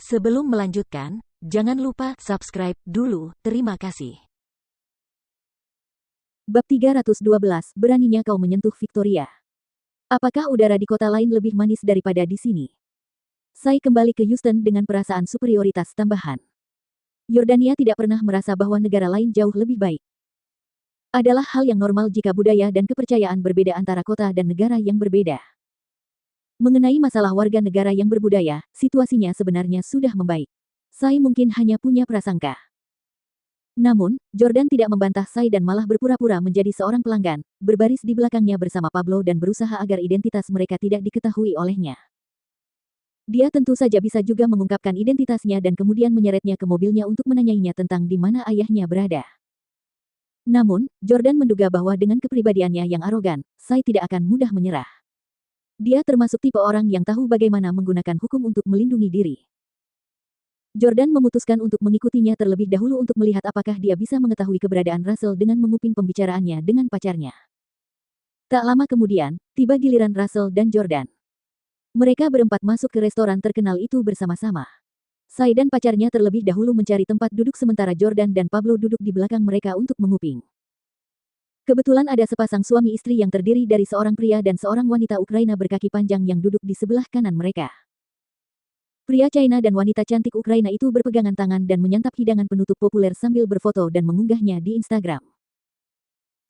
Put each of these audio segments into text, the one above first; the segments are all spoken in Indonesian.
Sebelum melanjutkan, jangan lupa subscribe dulu. Terima kasih. Bab 312, beraninya kau menyentuh Victoria. Apakah udara di kota lain lebih manis daripada di sini? Sai kembali ke Houston dengan perasaan superioritas tambahan. Yordania tidak pernah merasa bahwa negara lain jauh lebih baik. Adalah hal yang normal jika budaya dan kepercayaan berbeda antara kota dan negara yang berbeda. Mengenai masalah warga negara yang berbudaya, situasinya sebenarnya sudah membaik. Sai mungkin hanya punya prasangka. Namun, Jordan tidak membantah Sai dan malah berpura-pura menjadi seorang pelanggan, berbaris di belakangnya bersama Pablo dan berusaha agar identitas mereka tidak diketahui olehnya. Dia tentu saja bisa juga mengungkapkan identitasnya dan kemudian menyeretnya ke mobilnya untuk menanyainya tentang di mana ayahnya berada. Namun, Jordan menduga bahwa dengan kepribadiannya yang arogan, Sai tidak akan mudah menyerah. Dia termasuk tipe orang yang tahu bagaimana menggunakan hukum untuk melindungi diri. Jordan memutuskan untuk mengikutinya terlebih dahulu untuk melihat apakah dia bisa mengetahui keberadaan Russell dengan menguping pembicaraannya dengan pacarnya. Tak lama kemudian, tiba giliran Russell dan Jordan. Mereka berempat masuk ke restoran terkenal itu bersama-sama. Sai dan pacarnya terlebih dahulu mencari tempat duduk sementara Jordan dan Pablo duduk di belakang mereka untuk menguping. Kebetulan ada sepasang suami istri yang terdiri dari seorang pria dan seorang wanita Ukraina berkaki panjang yang duduk di sebelah kanan mereka. Pria China dan wanita cantik Ukraina itu berpegangan tangan dan menyantap hidangan penutup populer sambil berfoto dan mengunggahnya di Instagram.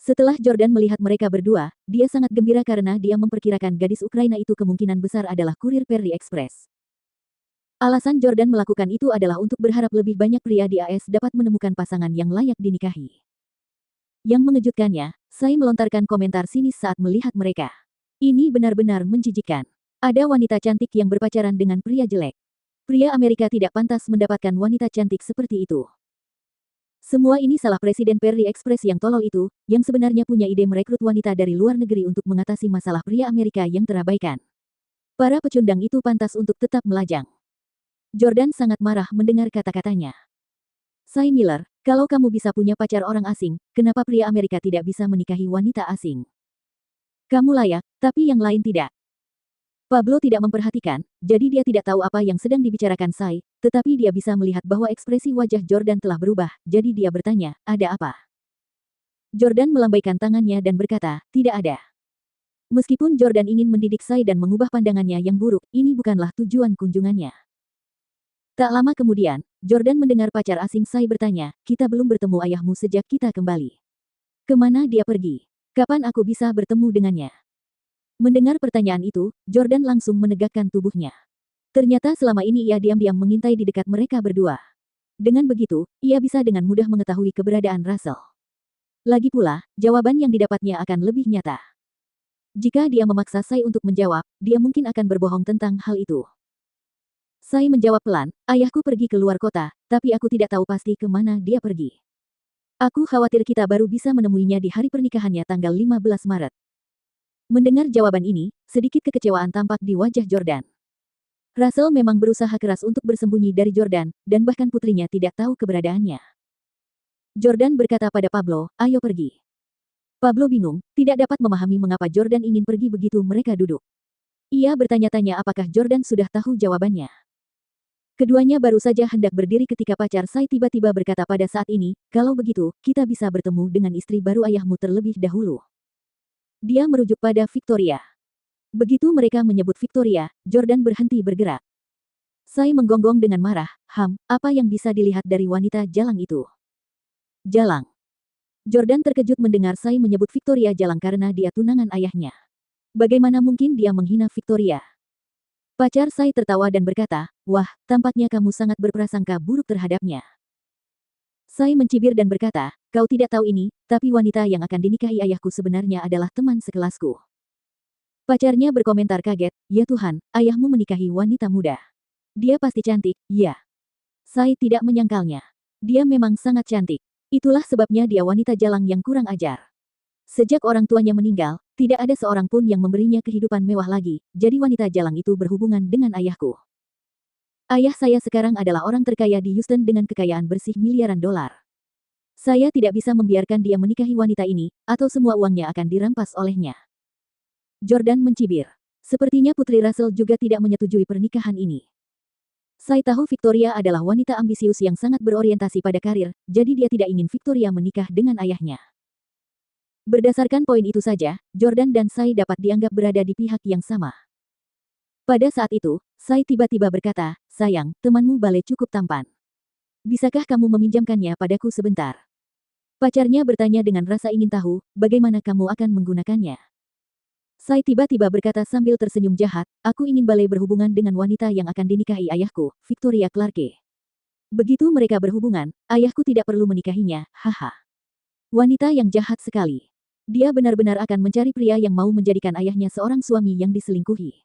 Setelah Jordan melihat mereka berdua, dia sangat gembira karena dia memperkirakan gadis Ukraina itu kemungkinan besar adalah kurir Perry Express. Alasan Jordan melakukan itu adalah untuk berharap lebih banyak pria di AS dapat menemukan pasangan yang layak dinikahi. Yang mengejutkannya, Sai melontarkan komentar sinis saat melihat mereka. Ini benar-benar menjijikkan. Ada wanita cantik yang berpacaran dengan pria jelek. Pria Amerika tidak pantas mendapatkan wanita cantik seperti itu. Semua ini salah Presiden Perry Express yang tolol itu, yang sebenarnya punya ide merekrut wanita dari luar negeri untuk mengatasi masalah pria Amerika yang terabaikan. Para pecundang itu pantas untuk tetap melajang. Jordan sangat marah mendengar kata-katanya. Sai Miller, kalau kamu bisa punya pacar orang asing, kenapa pria Amerika tidak bisa menikahi wanita asing? Kamu layak, tapi yang lain tidak. Pablo tidak memperhatikan, jadi dia tidak tahu apa yang sedang dibicarakan Sai, tetapi dia bisa melihat bahwa ekspresi wajah Jordan telah berubah, jadi dia bertanya, ada apa? Jordan melambaikan tangannya dan berkata, tidak ada. Meskipun Jordan ingin mendidik Sai dan mengubah pandangannya yang buruk, ini bukanlah tujuan kunjungannya. Tak lama kemudian, Jordan mendengar pacar asing Sai bertanya, kita belum bertemu ayahmu sejak kita kembali. Kemana dia pergi? Kapan aku bisa bertemu dengannya? Mendengar pertanyaan itu, Jordan langsung menegakkan tubuhnya. Ternyata selama ini ia diam-diam mengintai di dekat mereka berdua. Dengan begitu, ia bisa dengan mudah mengetahui keberadaan Russell. Lagi pula, jawaban yang didapatnya akan lebih nyata. Jika dia memaksa Sai untuk menjawab, dia mungkin akan berbohong tentang hal itu. Sai menjawab pelan, ayahku pergi ke luar kota, tapi aku tidak tahu pasti kemana dia pergi. Aku khawatir kita baru bisa menemuinya di hari pernikahannya tanggal 15 Maret. Mendengar jawaban ini, sedikit kekecewaan tampak di wajah Jordan. Russell memang berusaha keras untuk bersembunyi dari Jordan, dan bahkan putrinya tidak tahu keberadaannya. Jordan berkata pada Pablo, ayo pergi. Pablo bingung, tidak dapat memahami mengapa Jordan ingin pergi begitu mereka duduk. Ia bertanya-tanya apakah Jordan sudah tahu jawabannya. Keduanya baru saja hendak berdiri ketika pacar Sai tiba-tiba berkata pada saat ini, kalau begitu, kita bisa bertemu dengan istri baru ayahmu terlebih dahulu. Dia merujuk pada Victoria. Begitu mereka menyebut Victoria, Jordan berhenti bergerak. Sai menggonggong dengan marah, apa yang bisa dilihat dari wanita jalang itu? Jalang. Jordan terkejut mendengar Sai menyebut Victoria jalang karena dia tunangan ayahnya. Bagaimana mungkin dia menghina Victoria? Pacar Sai tertawa dan berkata, wah, tampaknya kamu sangat berprasangka buruk terhadapnya. Sai mencibir dan berkata, kau tidak tahu ini, tapi wanita yang akan dinikahi ayahku sebenarnya adalah teman sekelasku. Pacarnya berkomentar kaget, ya Tuhan, ayahmu menikahi wanita muda. Dia pasti cantik, ya. Sai tidak menyangkalnya. Dia memang sangat cantik. Itulah sebabnya dia wanita jalang yang kurang ajar. Sejak orang tuanya meninggal, tidak ada seorang pun yang memberinya kehidupan mewah lagi, jadi wanita jalang itu berhubungan dengan ayahku. Ayah saya sekarang adalah orang terkaya di Houston dengan kekayaan bersih miliaran dolar. Saya tidak bisa membiarkan dia menikahi wanita ini, atau semua uangnya akan dirampas olehnya. Jordan mencibir. Sepertinya Putri Russell juga tidak menyetujui pernikahan ini. Sai tahu Victoria adalah wanita ambisius yang sangat berorientasi pada karir, jadi dia tidak ingin Victoria menikah dengan ayahnya. Berdasarkan poin itu saja, Jordan dan Sai dapat dianggap berada di pihak yang sama. Pada saat itu, Sai tiba-tiba berkata, "Sayang, temanmu Bale cukup tampan. Bisakah kamu meminjamkannya padaku sebentar?" Pacarnya bertanya dengan rasa ingin tahu, bagaimana kamu akan menggunakannya. Sai tiba-tiba berkata sambil tersenyum jahat, "Aku ingin Bale berhubungan dengan wanita yang akan dinikahi ayahku, Victoria Clarke. Begitu mereka berhubungan, ayahku tidak perlu menikahinya, haha. Wanita yang jahat sekali. Dia benar-benar akan mencari pria yang mau menjadikan ayahnya seorang suami yang diselingkuhi."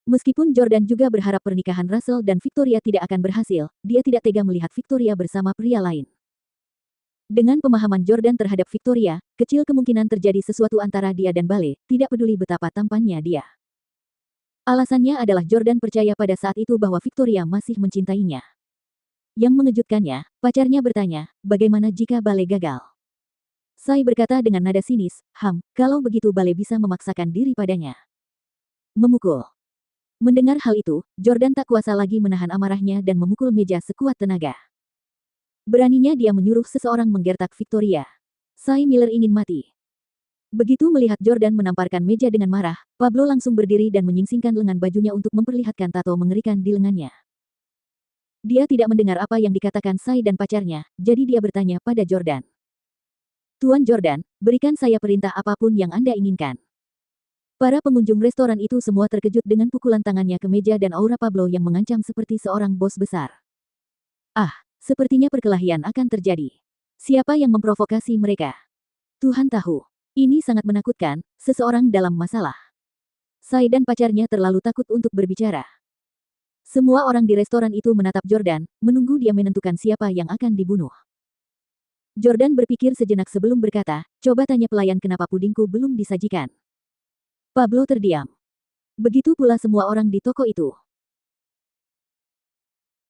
Meskipun Jordan juga berharap pernikahan Russell dan Victoria tidak akan berhasil, dia tidak tega melihat Victoria bersama pria lain. Dengan pemahaman Jordan terhadap Victoria, kecil kemungkinan terjadi sesuatu antara dia dan Bale, tidak peduli betapa tampannya dia. Alasannya adalah Jordan percaya pada saat itu bahwa Victoria masih mencintainya. Yang mengejutkannya, pacarnya bertanya, bagaimana jika Bale gagal? Sai berkata dengan nada sinis, kalau begitu Bale bisa memaksakan diri padanya. Memukul. Mendengar hal itu, Jordan tak kuasa lagi menahan amarahnya dan memukul meja sekuat tenaga. Beraninya dia menyuruh seseorang menggertak Victoria. Sai Miller ingin mati. Begitu melihat Jordan menamparkan meja dengan marah, Pablo langsung berdiri dan menyingsingkan lengan bajunya untuk memperlihatkan tato mengerikan di lengannya. Dia tidak mendengar apa yang dikatakan Sai dan pacarnya, jadi dia bertanya pada Jordan. "Tuan Jordan, berikan saya perintah apapun yang Anda inginkan." Para pengunjung restoran itu semua terkejut dengan pukulan tangannya ke meja dan aura Pablo yang mengancam seperti seorang bos besar. Sepertinya perkelahian akan terjadi. Siapa yang memprovokasi mereka? Tuhan tahu. Ini sangat menakutkan, seseorang dalam masalah. Sai dan pacarnya terlalu takut untuk berbicara. Semua orang di restoran itu menatap Jordan, menunggu dia menentukan siapa yang akan dibunuh. Jordan berpikir sejenak sebelum berkata, "Coba tanya pelayan kenapa pudingku belum disajikan." Pablo terdiam. Begitu pula semua orang di toko itu.